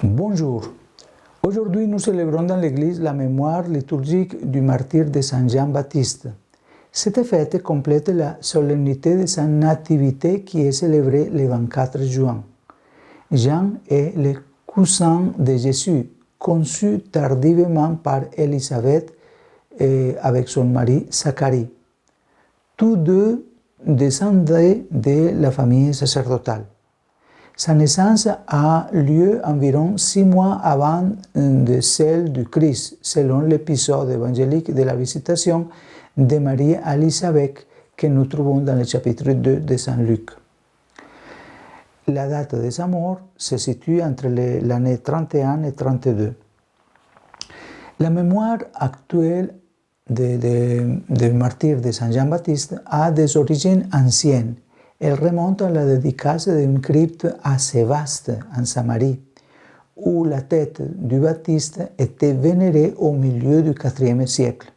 Bonjour. Aujourd'hui, nous célébrons dans l'Église la mémoire liturgique du martyr de Saint Jean-Baptiste. Cette fête complète la solennité de sa nativité qui est célébrée le 24 juin. Jean est le cousin de Jésus, conçu tardivement par Élisabeth avec son mari Zacharie. Tous deux descendaient de la famille sacerdotale. Sa naissance a lieu environ 6 mois avant de celle du Christ, selon l'épisode évangélique de la visitation de Marie à Élisabeth que nous trouvons dans le chapitre 2 de Saint Luc. La date de sa mort se situe entre l'année 31 et 32. La mémoire actuelle du martyr de Saint Jean-Baptiste a des origines anciennes. Elle remonte à la dédicace d'une crypte assez vaste en Samarie, où la tête du Baptiste était vénérée au milieu du IVe siècle.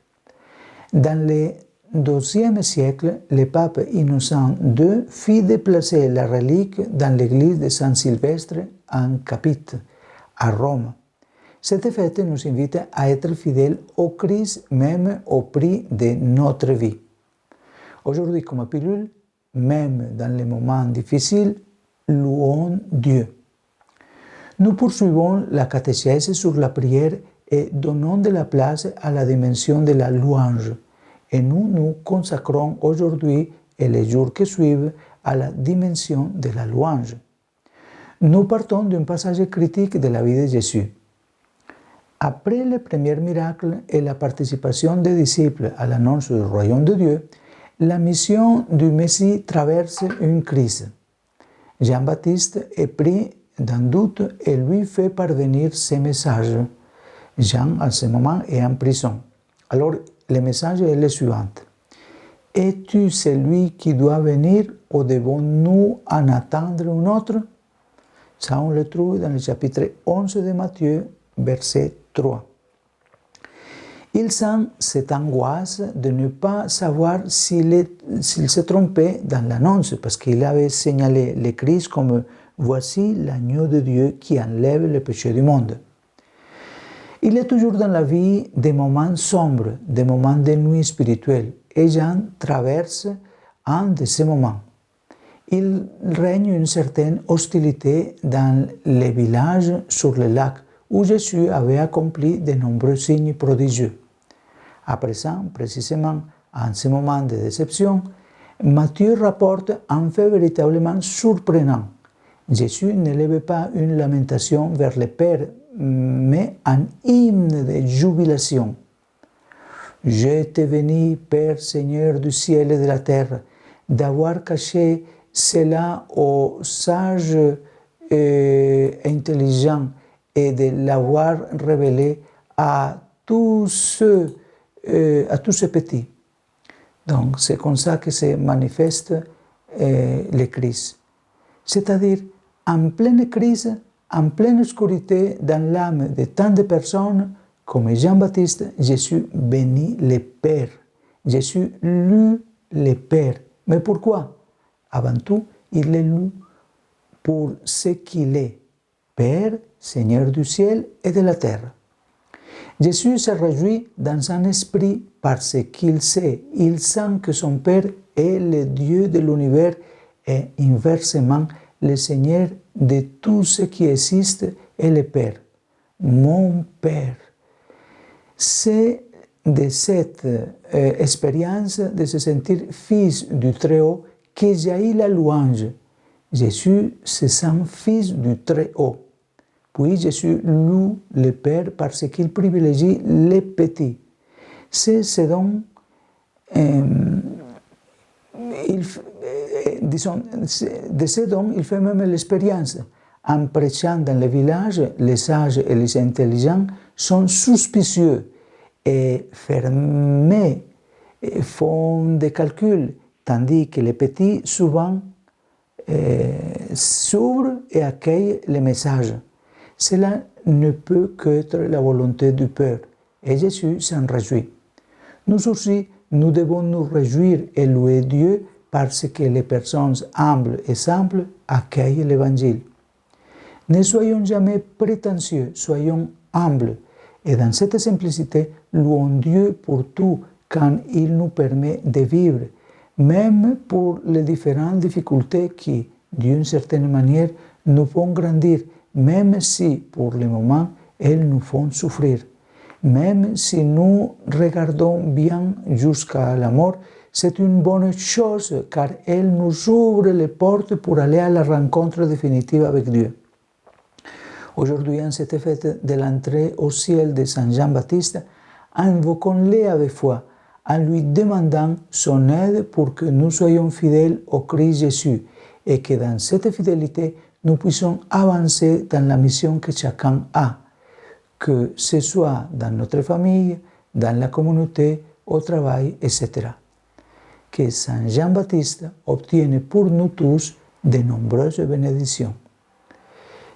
Dans le XIIe siècle, le pape Innocent II fit déplacer la relique dans l'église de Saint Sylvestre en Capite, à Rome. Cette fête nous invite à être fidèles au Christ, même au prix de notre vie. Aujourd'hui, comme pilule, même dans les moments difficiles, louons Dieu. Nous poursuivons la catéchèse sur la prière et donnons de la place à la dimension de la louange. Et nous nous consacrons aujourd'hui et les jours qui suivent à la dimension de la louange. Nous partons d'un passage critique de la vie de Jésus. Après le premier miracle et la participation des disciples à l'annonce du royaume de Dieu, la mission du Messie traverse une crise. Jean-Baptiste est pris d'un doute et lui fait parvenir ses messages. Jean, à ce moment, est en prison. Alors, le message est le suivant. « Es-tu celui qui doit venir ou devons-nous en attendre un autre ?» Ça, on le trouve dans le chapitre 11 de Matthieu, verset 3. Il sent cette angoisse de ne pas savoir s'il s'est trompé dans l'annonce, parce qu'il avait signalé le Christ comme « Voici l'agneau de Dieu qui enlève le péché du monde ». Il est toujours dans la vie des moments sombres, des moments de nuit spirituelle, et Jean traverse un de ces moments. Il règne une certaine hostilité dans les villages sur le lac, où Jésus avait accompli de nombreux signes prodigieux. À présent, précisément, en ce moment de déception, Matthieu rapporte un fait véritablement surprenant. Jésus n'élevait pas une lamentation vers le Père, mais un hymne de jubilation. « Je te bénis, Père Seigneur du ciel et de la terre, d'avoir caché cela aux sages et intelligents et de l'avoir révélé à tous ces petits. » Donc, c'est comme ça que se manifeste le Christ. C'est-à-dire, en pleine crise, en pleine obscurité, dans l'âme de tant de personnes, comme Jean-Baptiste, Jésus bénit le Père. Jésus loue le Père. Mais pourquoi? Avant tout, il le loue pour ce qu'il est, Père, Seigneur du ciel et de la terre. Jésus se réjouit dans son esprit parce qu'il sait, il sent que son Père est le Dieu de l'univers et inversement le Seigneur de tout ce qui existe est le Père. Mon Père. C'est de cette expérience de se sentir fils du Très-Haut que jaillit la louange. Jésus se sent fils du Très-Haut. Puis Jésus loue le Père parce qu'il privilégie les petits. C'est ce dont, de ce dont il fait même l'expérience. En prêchant dans les villages, les sages et les intelligents sont suspicieux et fermés, et font des calculs, tandis que les petits, souvent, s'ouvrent et accueillent les messages. Cela ne peut qu'être la volonté du Père, et Jésus s'en réjouit. Nous aussi, nous devons nous réjouir et louer Dieu parce que les personnes humbles et simples accueillent l'Évangile. Ne soyons jamais prétentieux, soyons humbles. Et dans cette simplicité, louons Dieu pour tout quand il nous permet de vivre, même pour les différentes difficultés qui, d'une certaine manière, nous font grandir, même si, pour le moment, elles nous font souffrir. Même si nous regardons bien jusqu'à la mort, c'est une bonne chose car elle nous ouvre les portes pour aller à la rencontre définitive avec Dieu. Aujourd'hui, en cette fête de l'entrée au ciel de Saint Jean-Baptiste, invoquons-le avec foi, en lui demandant son aide pour que nous soyons fidèles au Christ Jésus et que dans cette fidélité, nous puissions avancer dans la mission que chacun a, que ce soit dans notre famille, dans la communauté, au travail, etc. Que Saint Jean-Baptiste obtienne pour nous tous de nombreuses bénédictions.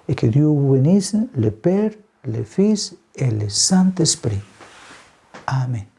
Et que Dieu vous bénisse, le Père, le Fils et le Saint-Esprit. Amen.